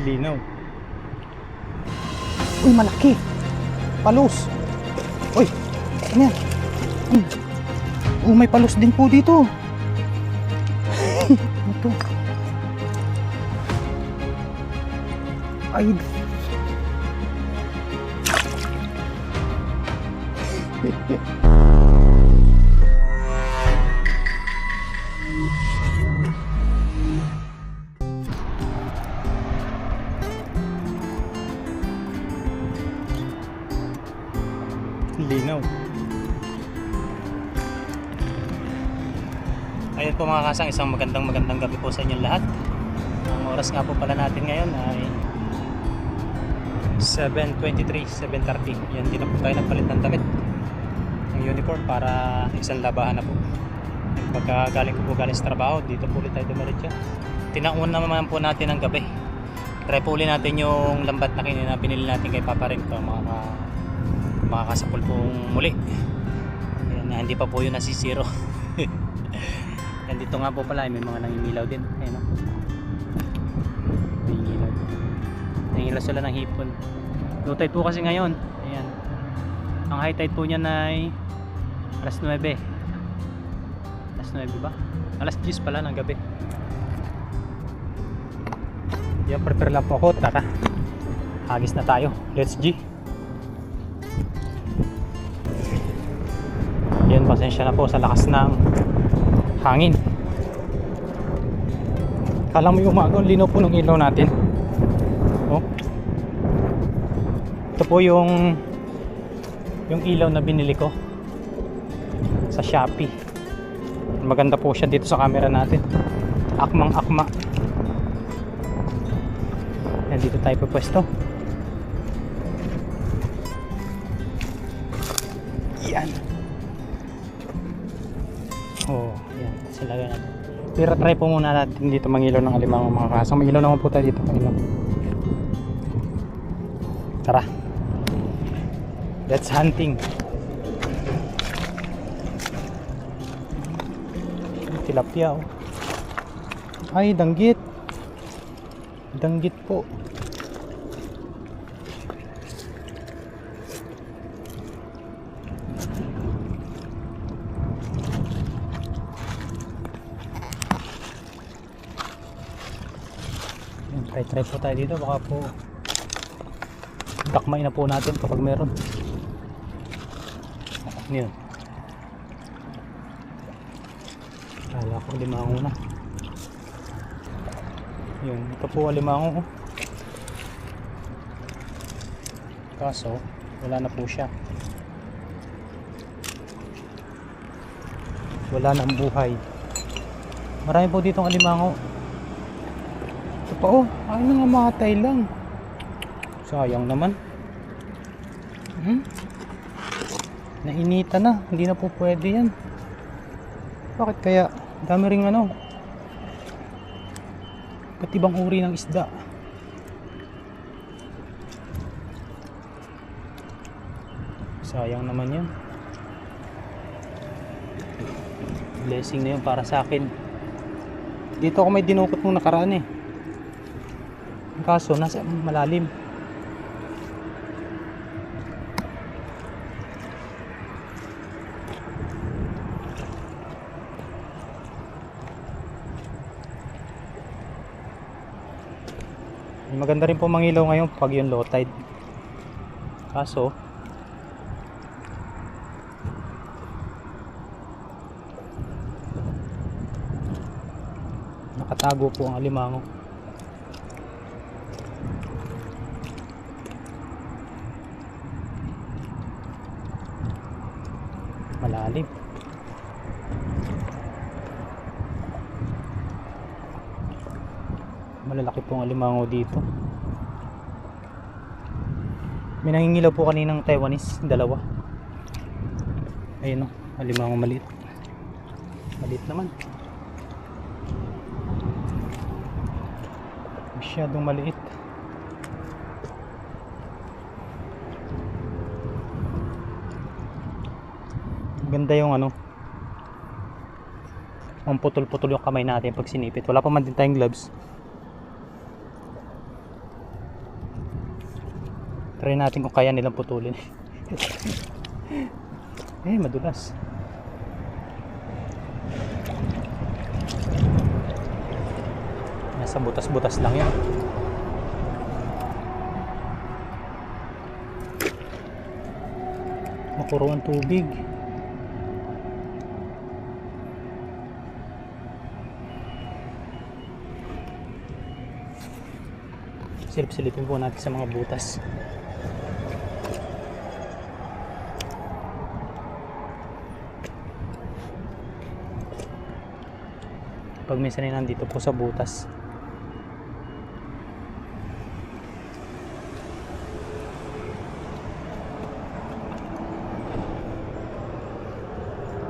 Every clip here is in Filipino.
Linaw. Uy, malaki. Palos. Uy, ano yan? Oh, may palos din po dito. Ito. Ay. Linaw. Ayun po mga kasang, isang magandang gabi po sa inyong lahat. Ang oras nga po pala natin ngayon ay 7:23, 7:30. Yan, din na po tayo nagpalit ng damit, ng uniform para isang labahan na po. Pagkagaling ko po galing sa trabaho, dito po ulit tayo dumiretso. Tinaon naman po natin ang gabi. Try po ulit natin yung lambat na kinina pinili natin kay Papa Rin ko, makakasapul pong muli. Ayan, hindi pa po yun nasisiro. And dito nga po pala may mga nangingilaw din. Ayan o, nangingilaw sila ng hipon. Low tide po kasi ngayon. Ayan, ang high tide po niyan ay alas 9 ba? Alas 10 pala ng gabi. Yan, prepare lang po ako. Tara, hagis na tayo. Let's G. Yan, pasensya na po sa lakas ng hangin. Kala mo yung umaga, linaw po ng ilaw natin. Oh. Ito po yung ilaw na binili ko sa Shopee. Maganda po siya dito sa camera natin. Akmang akma. Yan, dito tayo pupwesto. Yan. Oh, yan. Sila ganun. Pero try po muna natin dito mangilaw ng alimango mga kasang. May ilaw naman po tayo dito. Mangilaw. Tara. Let's hunting. Tilapia oh. Ay, danggit. Danggit po. Try po tayo dito, baka po dakmay na po natin kapag meron. Yun, kala ko limango na. Yun, ito po limango oh. Kaso wala na po siya, wala na ang buhay. Marami po ditong alimango. Ito pa oh, ay nangamatay lang. Sayang naman. Nainita na, hindi na po pwede yan. Bakit kaya? Dami ring ano, iba't ibang uri ng isda. Sayang naman yan. Blessing na yun para sa akin. Dito ako may dinukot nung nakaraan eh. Kaso nasa malalim. Maganda rin po mangilaw ngayon pag yung low tide. Kaso nakatago po ang alimango. Malalim. Malalaki pong alimango dito. May nangingilaw po kaninang Taiwanese, dalawa. Ayun o, alimango maliit. Maliit naman. Masyadong maliit. Ganda yung ano, ang putol-putol yung kamay natin pag sinipit. Wala pa man din tayong gloves. Try natin kung kaya nilang putulin. Madulas. Nasa butas-butas lang yan. Makuro ang tubig. Silip-silipin po natin sa mga butas. Pag minsan ay nandito po sa butas.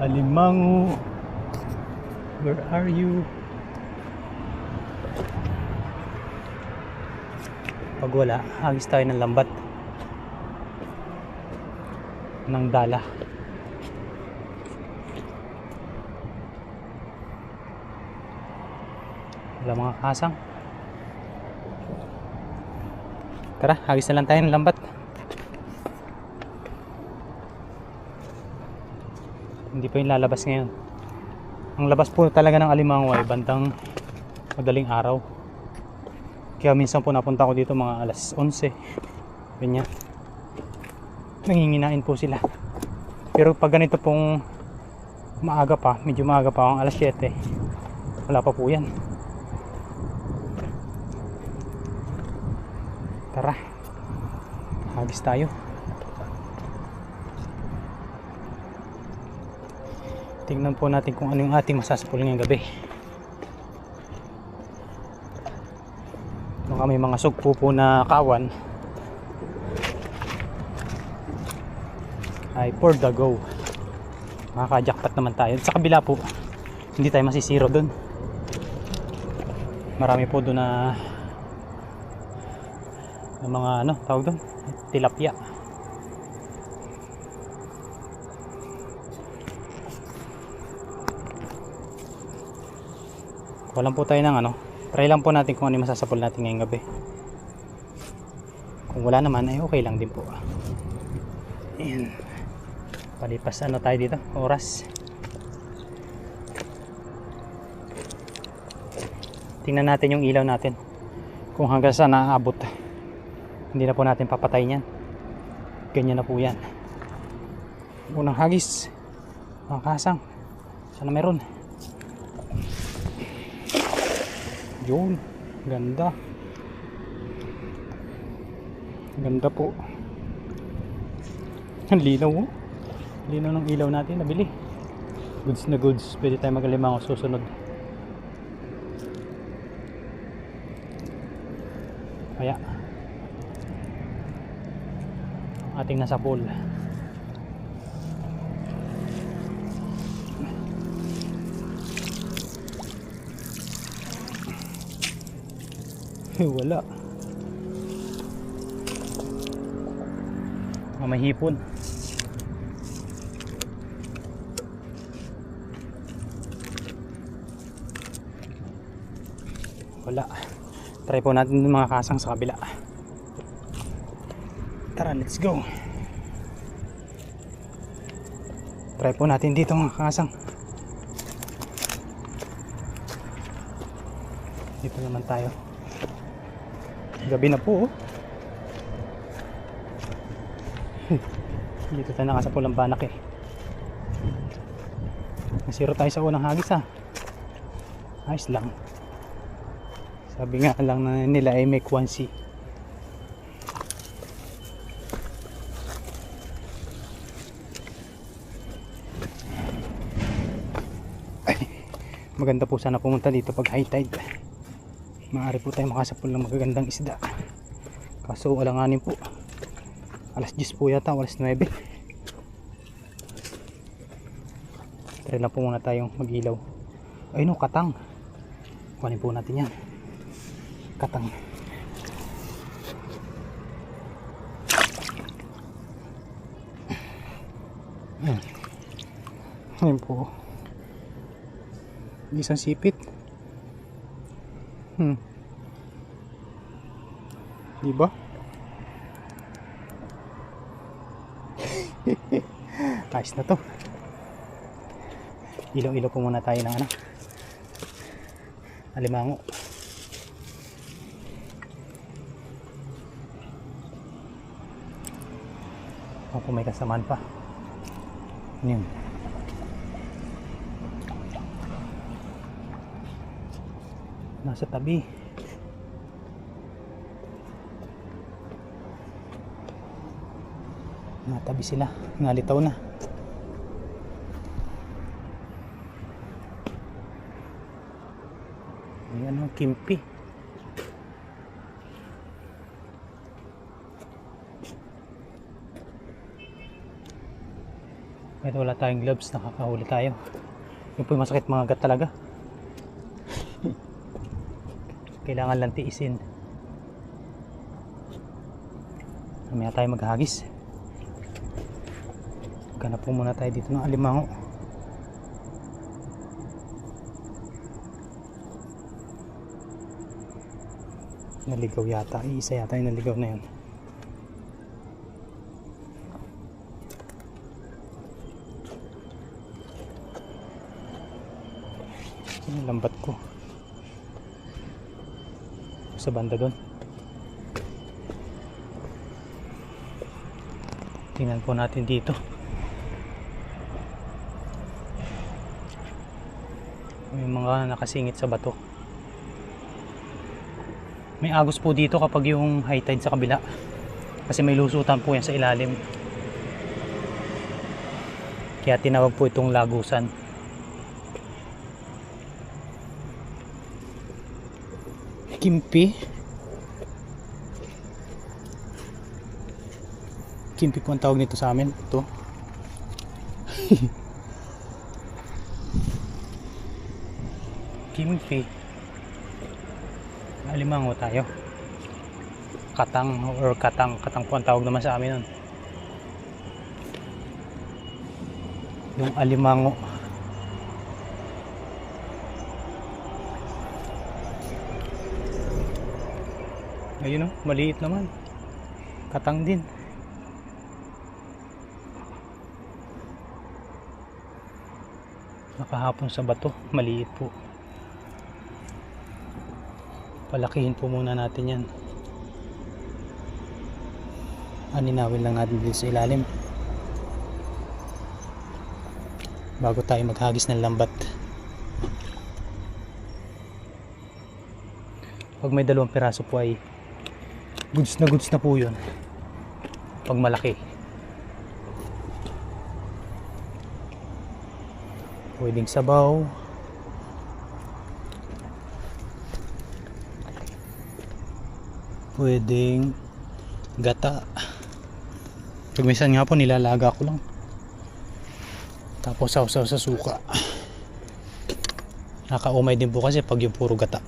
Alimango, where are you? Pag wala, hagis tayo ng lambat ng dala. Wala mga kasang. Tara, hagis na lang tayo ng lambat. Hindi pa yung lalabas ngayon. Ang labas po talaga ng alimango ay bandang madaling araw. Kaya minsan po napunta ko dito mga alas 11. Ganyan. Nanginginain po sila. Pero pag ganito pong maaga pa, medyo maaga pa, ang alas 7, wala pa po yan. Tara, hagis tayo. Tingnan po natin kung ano yung ating masasapul ngayong gabi. Baka may mga sugpo po na kawan ay for the go. Makaka-jackpot naman tayo. Sa kabila po, hindi tayo masisiro dun. Marami po dun na mga tawag dun, tilapia. Walang po tayo ng try lang po natin kung ano yung masasapul natin ngayong gabi. Kung wala naman ay okay lang din po. Ayan. Palipas tayo dito, oras. Tingnan natin yung ilaw natin kung hanggang saan naaabot. Hindi na po natin papatayin yan. Ganyan na po yan. Unang hagis, mga kasang, sana meron. Yun, ganda. Ganda po. Ang linaw oh. Linaw ng ilaw natin, nabili. Goods na goods. Pwede tayo mag-alimango susunod. Kaya ating nasa pool. Wala. May hipon. Wala. Try po natin yung mga kasang sa kabila. Tara, let's go. Try po natin dito mga kasang. Dito naman tayo. Gabi na po. Dito tayo nakasapulang banak eh. Nasiro tayo sa unang hagis ha. Ayos lang. Sabi nga lang na nila ay make 1C. Maganda po sana pumunta dito pag high tide. Maaari po tayo makasapul ng magagandang isda. Kaso alanganin po. Alas 10 po yata, alas 9. Try lang po muna tayong mag-ilaw. Ay no, katang. Kuhanin po natin yan. Katang. Ayan po. Isang sipit. Diba? Ayos na to. Ilaw-ilaw po muna tayo ng ano, alimango. Ako may kasamaan pa. Ano yun? Nasa tabi. Natabi sila. Nalitaw na. Ayan ang kimpi. Kahit wala tayong gloves, nakakahuli tayo. Yun po yung masakit mga agat talaga. Kailangan lang tiisin. Mamaya tayo maghagis. Maghanap po muna tayo dito ng alimango. Naligaw yata. Isa yata yung naligaw na yun. Yung lambat ko sa banda doon. Tingnan po natin dito. May mga nakasingit sa bato. May agos po dito kapag yung high tide sa kabila, kasi may lusutan po yan sa ilalim, kaya tinawag po itong lagusan. Kimpi. Kimpi po ang tawag nito sa amin. Ito. Kimpi. Alimango tayo. Katang or katang. Katang po ang tawag naman sa amin nun. Yung alimango. Ayun o, maliit naman. Katang din. Nakahapon sa bato, maliit po. Palakihin po muna natin yan. Aninawin lang natin dito sa ilalim bago tayo maghagis ng lambat. Pag may 2 piraso po ay goods na po yun. Pag malaki, pwedeng sabaw, pwedeng gata. Pag minsan nga po nilalaga ko lang, tapos sausaw sa suka. Nakaumay din po kasi pag yung puro gata.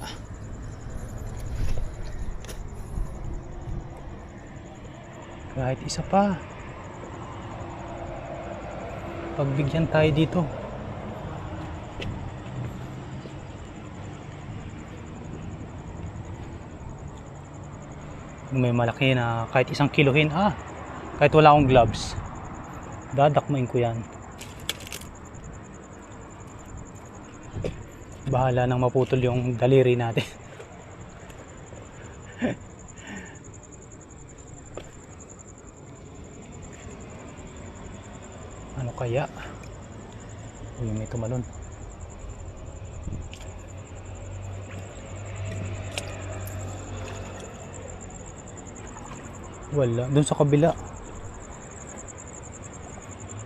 Kahit isa pa, pagbigyan tayo dito. May malaki na kahit 1 kilohin, kahit wala akong gloves, dadakmain ko yan. Bahala nang maputol yung daliri natin. Ano kaya? Uy, may tumalon. Wala, dun sa kabila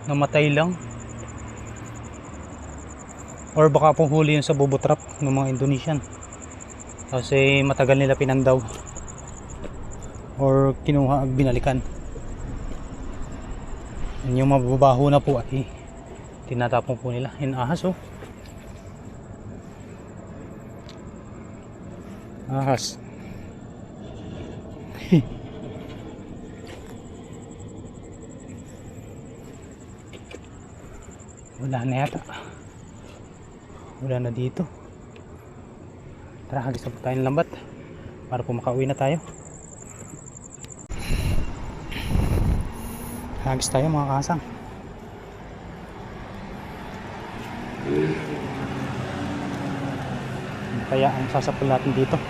namatay lang, or baka pong huli yun sa bobo trap ng mga Indonesian kasi matagal nila pinandaw or kinuha at binalikan. Yung mababaho na po ay tinatapon po nila. Yung ahas, oh, ahas. Wala na yata. Wala na dito. Tara, hagis na po tayo ng lambat para po makauwi na tayo. Hagis tayo mga kasang. Kaya ang sasapul natin dito.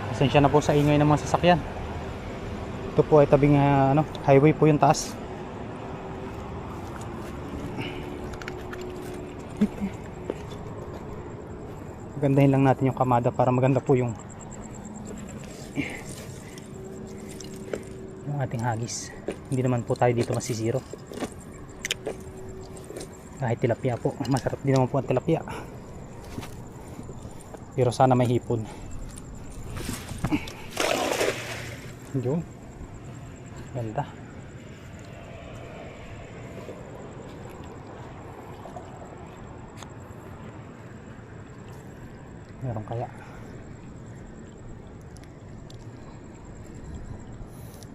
Pasensya na po sa ingay ng mga sasakyan. Ito po ay tabing highway po yung taas. Gandahin lang natin yung kamada para maganda po yung ating hagis. Hindi naman po tayo dito masisiro. Kahit tilapia po, masarap din naman po ang tilapia. Pero sana may hipon. Yun. Ganda. Meron kaya?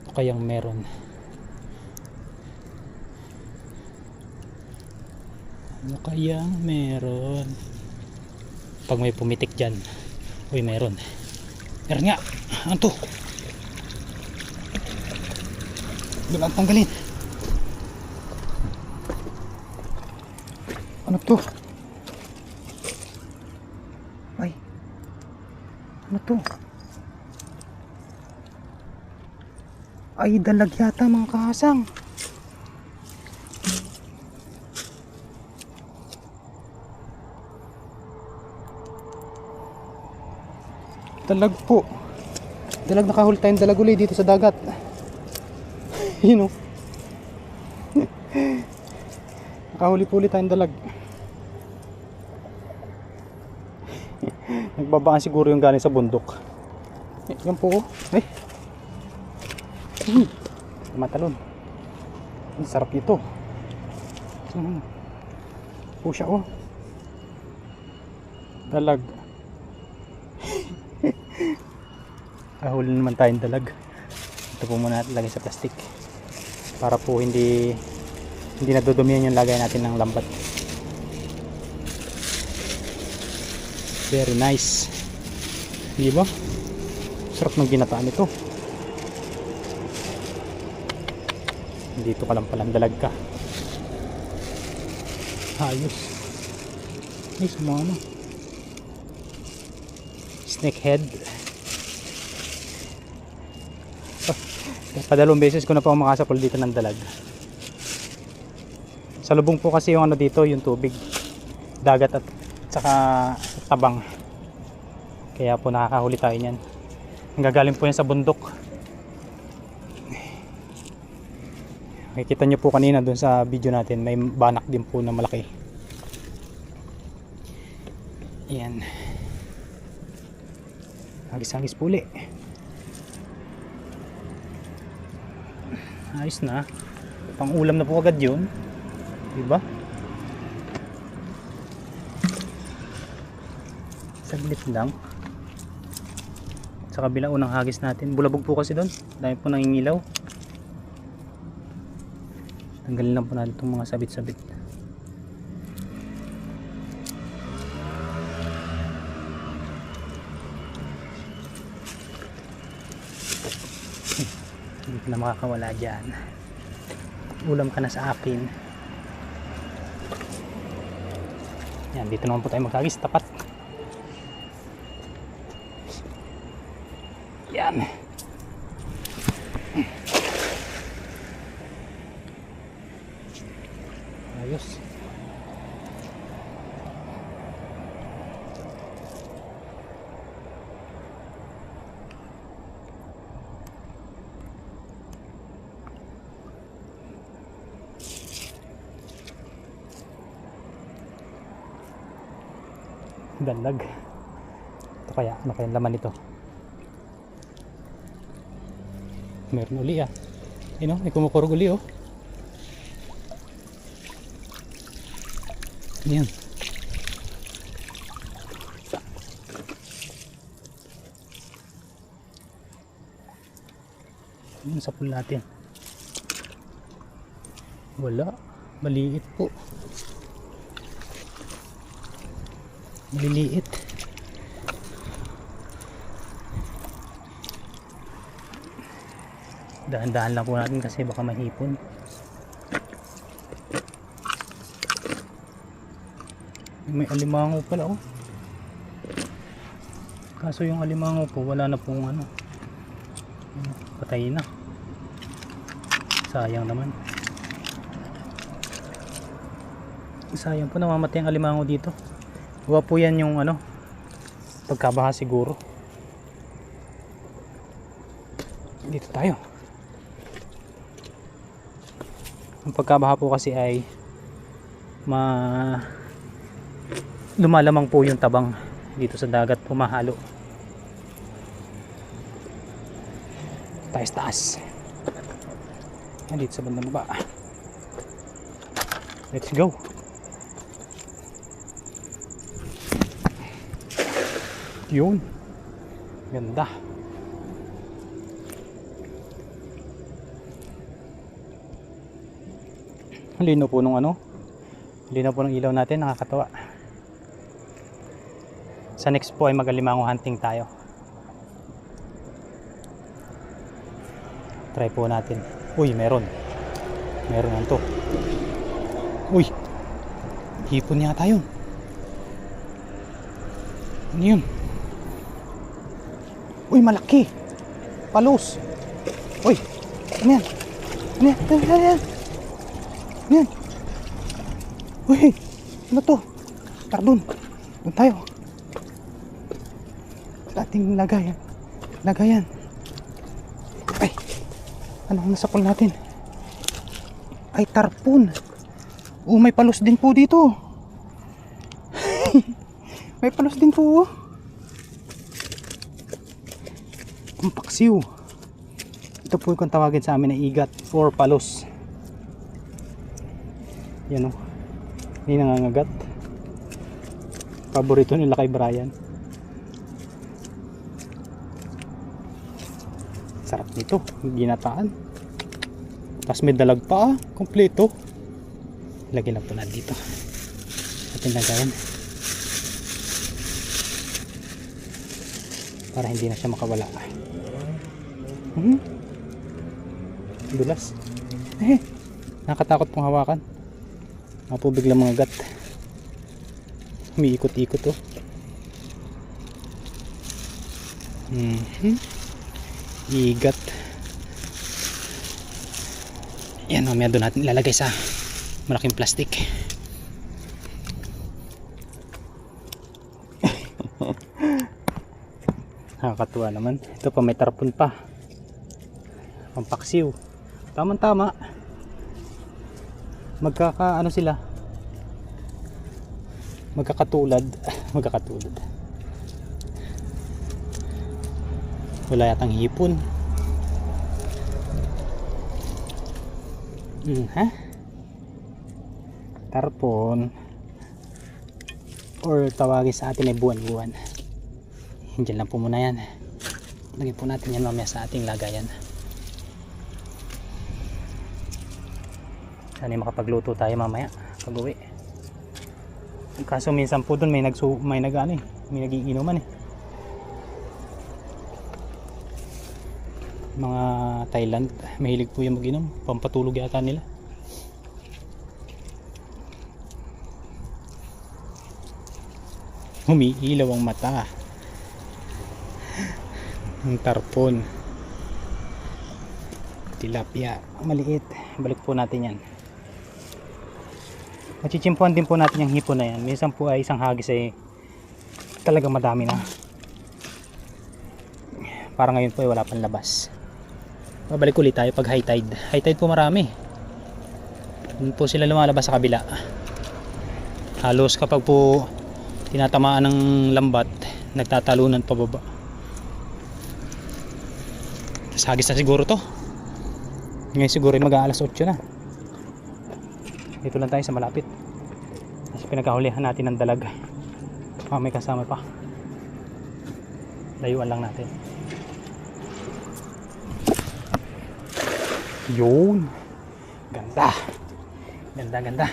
Ito kayang meron. Ano kayang meron? Pag may pumitik dyan. Uy, meron. Meron nga. Ano to? Doon ang tanggalin. Ano to? Ay. Ano to? Ay, dalag yata mga kahasang. Dalag po. Dalag, nakahuli tayong dalag uli dito sa dagat. Yun o. Nakahuli-puli tayong dalag. Nagbabaan siguro yung galing sa bundok. Yan po o. Ay. Matalon. Ang sarap ito. Po siya o. Dalag. Kahuli naman tayong dalag. Ito po muna natin lagay sa plastic para po hindi nadudumihan yung lagay natin ng lambat. Very nice, di ba? Sarap ng ginataan ito. Dito ka lang palang dalag ka. Ayos. Ay, sumama. Snakehead. Padalawang beses ko na po makasapul dito ng dalag. Sa lubong po kasi yung dito, yung tubig, dagat at saka tabang. Kaya po nakakahuli tayo niyan. Gagaling po yan sa bundok. Makikita nyo po kanina dun sa video natin, may banak din po na malaki. Ayan. Hagis-hagis puli. Ayos na. Pang ulam na po agad yun. Diba? Saglit lang. Sa kabila unang hagis natin. Bulabog po kasi doon. Dahil po nangingilaw. Tanggalin lang po natin itong mga sabit-sabit. Hindi ka na makakawala dyan. Ulam ka na sa akin. Yan, dito naman po tayo maghagis. Tapat. Yan. Ayos. Dalag. Ito kaya, ano kaya laman nito? Meron uli ah. Ayun oh, may kumukurog uli oh. Ayan. Ayan sa pool natin. Wala. Maliit po. Maliliit. Dahan-dahan lang po natin kasi baka mahipon. May alimango pala oh. Kaso yung alimango po wala na pong ano, patay na. Sayang naman. Sayang po, namamatay ang alimango dito. Huwag po yan yung ano, pagkabaha siguro. Dito tayo. Ang pagkabaha po kasi ay lumalamang po yung tabang dito sa dagat, pumahalo. Taas. Dito sa bandang baba. Let's go. Yun. Ganda. Lino po nung ano. Lino po ng ilaw natin, nakakatawa. Sa next po ay mag-alimango hunting tayo. Try po natin. Uy, meron. Meron yan to. Uy. Hipon yata yun. Ano yun? Uy, malaki. Palos. Uy. Ano yan? Ano yan? Ano yan? Ano yan? Uy. Ano to? Tara dun. Dun tayo. Sa ating lagayan. Lagayan. Ay. Anong nasapol natin? Ay, tarpon. Oh, may palos din po dito. May palos din po. Ang paksiw. Ito po yung tawagin sa amin na igat or palos. Yan o. Hindi nangangagat. Paborito nila kay Brian. Sarap nito. Ginataan. Tapos may dalag pa. Kompleto. Lagyan lang po natin dito. Atin lagayan. Para hindi na siya makawala. Dulas. Nakatakot pong hawakan. Mga po biglang mga gat. Umiikot-ikot to. Igat. Yan, mamaya doon natin ilalagay sa malaking plastic. Nakakatuwa naman. Ito pa, may tarpon pa. Pampaksiw. Tama-tama. Ano sila? Magkakatulad. Magkakatulad. Wala yatang hipon. Tarpon. Or tawagin sa atin ay buwan-buwan. Diyan lang po muna yan. Lagyan po natin yan mamaya sa ating lagayan. Sana makapagluto tayo mamaya pag uwi. Kaso minsan po dun may nagiinuman eh. Mga Thailand, mahilig po yung mag-inom. Pampatulog yata nila. Umiilaw ang mata. Ang tarpon. Tilapia. Maliit. Balik po natin yan. Machichimpuan din po natin yung hipon na yan. Minsan po ay isang hagis ay talagang madami na. Para ngayon po ay wala pang labas. Babalik ulit tayo pag high tide. High tide po marami. Doon po sila lumalabas sa kabila. Halos kapag po tinatamaan ng lambat, nagtatalunan pababa. Hagis na siguro to. Ngayon siguro mag-aalas 8 na. Dito lang tayo sa malapit. Tapos pinagkahulihan natin ng dalag. May kasama pa. Layuan lang natin. Yun. Ganda. Ganda.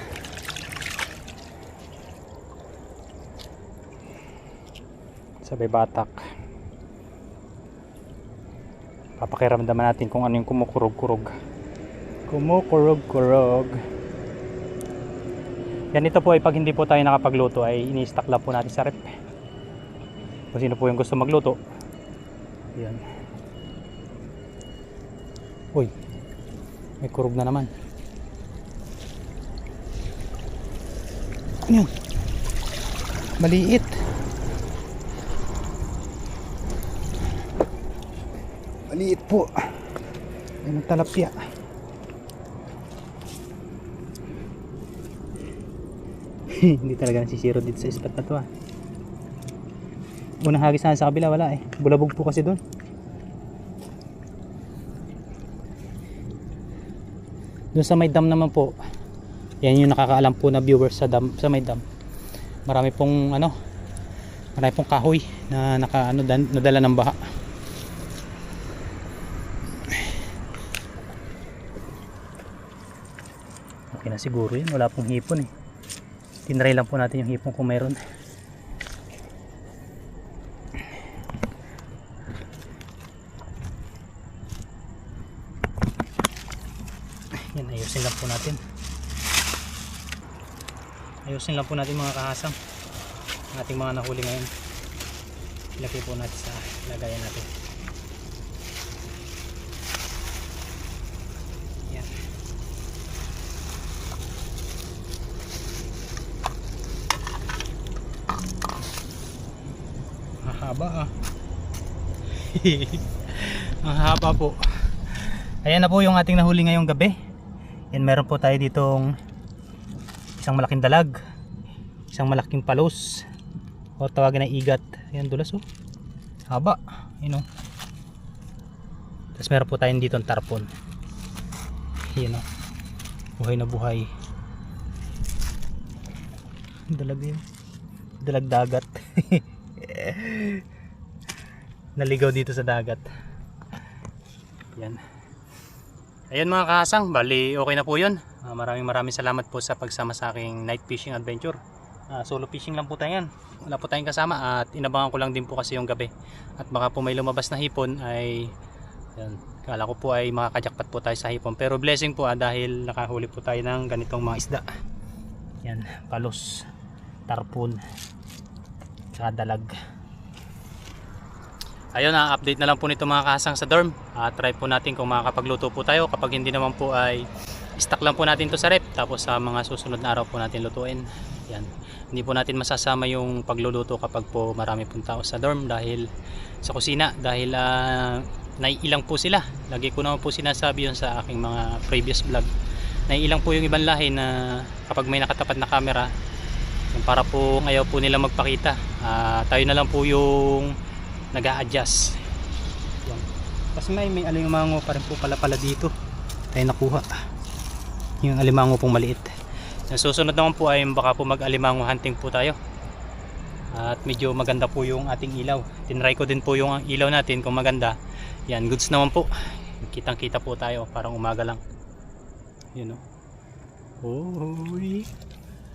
Sabay batak. Papakiramdaman natin kung ano yung kumukurog-kurog. Kumukurog-kurog. Yan, ito po ay pag hindi po tayo nakapagluto ay ini-stock lang po natin sa rep. kung sino po yung gusto magluto. Yan. Uy, may kurog na naman. Ano yun? Maliit. Maliit po. Ayun ang talapya. Hindi talaga nasisiro dito sa spot na to ah. Unang hagis na sa kabila wala eh. Bulabog po kasi doon. Doon sa may dam naman po. Yan yung nakakaalam po na viewers sa dam, sa may dam. Marami pong marami pong kahoy na nadala ng baha. Okay na siguro yun, wala pong hipon eh. Tinry lang po natin yung hipon kung mayroon. Yan, ayusin lang po natin. Ayusin lang po natin mga kahasang ang ating mga nahuli ngayon. Ilagay po natin sa lagayan natin. Yan. Mahaba ah. Mahaba po. Ayan na po yung ating nahuli ngayong gabi. Yan, meron po tayo ditong isang malaking dalag, isang malaking palos o tawagin na igat. Ayan, dulas oh, haba, yun oh. Tapos meron po tayong dito ang tarpon. Yan oh, buhay na buhay. Dalag yun, dalag dagat. Naligaw dito sa dagat. Yan. Ayan mga kahasang, bali okay na po yun. Maraming salamat po sa pagsama sa aking night fishing adventure. Solo fishing lang po tayo yan. Wala po tayong kasama at inabangan ko lang din po kasi yung gabi. At baka po may lumabas na hipon ay yan, kala ko po ay makakajakpat po tayo sa hipon. Pero blessing po dahil nakahuli po tayo ng ganitong mga isda. Yan, palos, tarpon, saka dalag. Ayun, update na lang po nito mga kahasang sa dorm. Try po natin kung makakapagluto po tayo. Kapag hindi naman po ay stock lang po natin to sa rep. Tapos sa mga susunod na araw po natin lutuin. Yan. Hindi po natin masasama yung pagluluto kapag po marami pong tao sa dorm dahil sa kusina. Dahil naiilang po sila. Lagi ko naman po sinasabi yun sa aking mga previous vlog. Naiilang po yung ibang lahi na kapag may nakatapat na camera, para po ayaw po nila magpakita. Tayo na lang po yung nag-a-adjust. Kasi may alimango pa rin po pala dito tayo nakuha, yung alimango pong maliit. Yung susunod naman po ay baka po mag-alimango hunting po tayo at medyo maganda po yung ating ilaw. Tinry ko din po yung ilaw natin kung maganda. Yan, goods naman po, kitang kita po tayo, parang umaga lang yun o. Oy,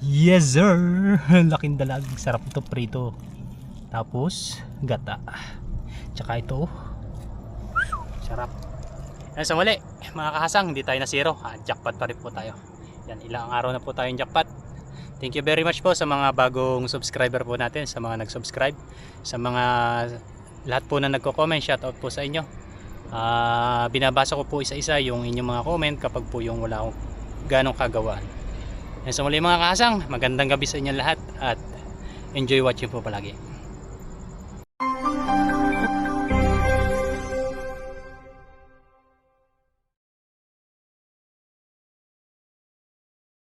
yes sir. Laking dalag, sarap ito prito. Tapos gata, tsaka ito sarap. Yan, sa muli mga kahasang, hindi tayo na zero, jackpot pa rin po tayo. Yan, ilang araw na po tayong jackpot. Thank you very much po sa mga bagong subscriber po natin, sa mga nag-subscribe, sa mga lahat po na nagko-comment. Shoutout po sa inyo. Binabasa ko po isa-isa yung inyong mga comment kapag po yung wala akong ganong kagawaan. Yan, sa muli mga kahasang, magandang gabi sa inyo lahat at enjoy watching po palagi.